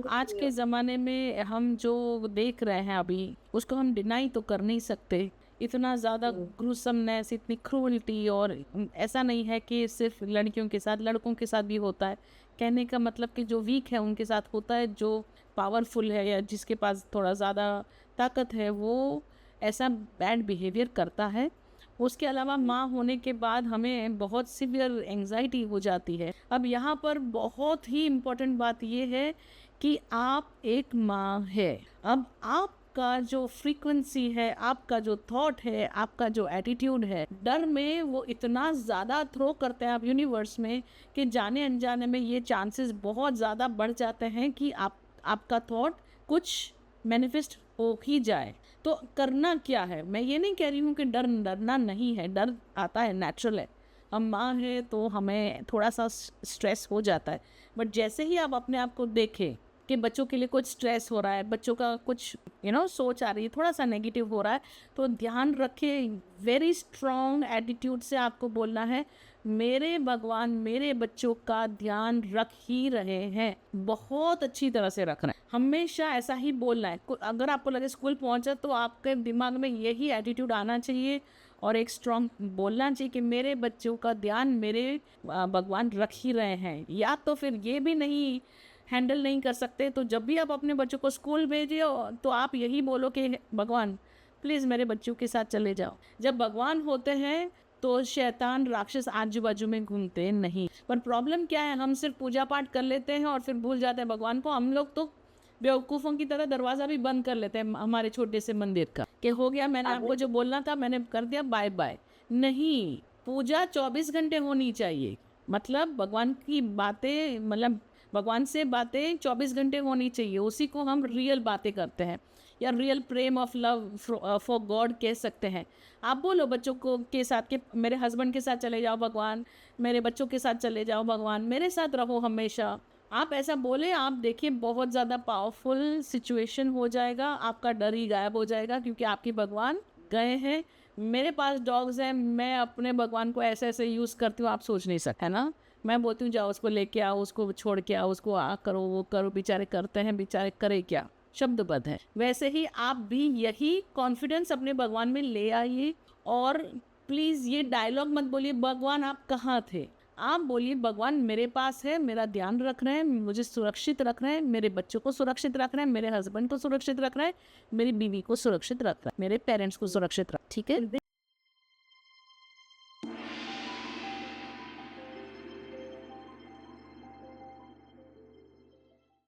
आज के ज़माने में हम जो देख रहे हैं अभी, उसको हम डिनाई तो कर नहीं सकते। इतना ज़्यादा ग्रूसमनेस, इतनी क्रूरटी, और ऐसा नहीं है कि सिर्फ़ लड़कियों के साथ, लड़कों के साथ भी होता है। कहने का मतलब कि जो वीक है उनके साथ होता है, जो पावरफुल है या जिसके पास थोड़ा ज़्यादा ताकत है, वो ऐसा बैड बिहेवियर करता है। उसके अलावा माँ होने के बाद हमें बहुत सीवियर एंग्जाइटी हो जाती है। अब यहाँ पर बहुत ही इम्पोर्टेंट बात ये है कि आप एक माँ है। अब आपका जो फ्रीक्वेंसी है, आपका जो थॉट है, आपका जो एटीट्यूड है, डर में वो इतना ज़्यादा थ्रो करते हैं आप यूनिवर्स में कि जाने अनजाने में ये चांसेस बहुत ज़्यादा बढ़ जाते हैं कि आपका थॉट कुछ मैनिफेस्ट हो ही जाए। तो करना क्या है, मैं ये नहीं कह रही हूँ कि डरना नहीं है, डर आता है, नेचुरल है। हम माँ है तो हमें थोड़ा सा स्ट्रेस हो जाता है, बट जैसे ही आप अपने आप को देखें कि बच्चों के लिए कुछ स्ट्रेस हो रहा है, बच्चों का कुछ सोच आ रही है, थोड़ा सा नेगेटिव हो रहा है, तो ध्यान रखें, वेरी स्ट्रॉन्ग एटीट्यूड से आपको बोलना है, मेरे भगवान मेरे बच्चों का ध्यान रख ही रहे हैं, बहुत अच्छी तरह से रख रहे हैं। हमेशा ऐसा ही बोलना है। अगर आपको लगे स्कूल पहुंचा तो आपके दिमाग में यही एटीट्यूड आना चाहिए और एक स्ट्रॉन्ग बोलना चाहिए कि मेरे बच्चों का ध्यान मेरे भगवान रख ही रहे हैं। या तो फिर ये भी नहीं हैंडल नहीं कर सकते, तो जब भी आप अपने बच्चों को स्कूल भेजिए तो आप यही बोलो कि भगवान प्लीज़ मेरे बच्चों के साथ चले जाओ। जब भगवान होते हैं तो शैतान राक्षस आजू बाजू में घूमते नहीं। पर प्रॉब्लम क्या है, हम सिर्फ पूजा पाठ कर लेते हैं और फिर भूल जाते हैं भगवान को। हम लोग तो बेवकूफ़ों की तरह दरवाज़ा भी बंद कर लेते हैं हमारे छोटे से मंदिर का, कि हो गया, मैंने आपको जो बोलना था मैंने कर दिया, बाय बाय। नहीं, पूजा 24 घंटे होनी चाहिए। मतलब भगवान की बातें, मतलब भगवान से बातें 24 घंटे होनी चाहिए। उसी को हम रियल बातें करते हैं, या real Prem of love for God कह सकते हैं। आप बोलो बच्चों को के साथ कि मेरे हस्बैंड के साथ चले जाओ भगवान, मेरे बच्चों के साथ चले जाओ भगवान, मेरे साथ रहो हमेशा। आप ऐसा बोले, आप देखिए बहुत ज़्यादा पावरफुल सिचुएशन हो जाएगा, आपका डर ही गायब हो जाएगा, क्योंकि आपके भगवान गए हैं। मेरे पास डॉग्स हैं, मैं अपने भगवान को ऐसे ऐसे यूज़ करती हूँ, आप सोच नहीं सकते, है ना। मैं बोलती हूँ जाओ उसको लेके आओ, उसको छोड़ के आओ, उसको करो वो करो, बेचारे करते हैं, बेचारे करे क्या, शब्दबद्ध है। वैसे ही आप भी यही कॉन्फिडेंस अपने भगवान में ले आइए। और प्लीज़ ये डायलॉग मत बोलिए भगवान आप कहाँ थे, आप बोलिए भगवान मेरे पास है, मेरा ध्यान रख रहे हैं, मुझे सुरक्षित रख रहे हैं, मेरे बच्चों को सुरक्षित रख रहे हैं, मेरे हस्बैंड को सुरक्षित रख रहे हैं, मेरी बीवी को सुरक्षित रख रहे हैं, मेरे पेरेंट्स को सुरक्षित रख, ठीक है।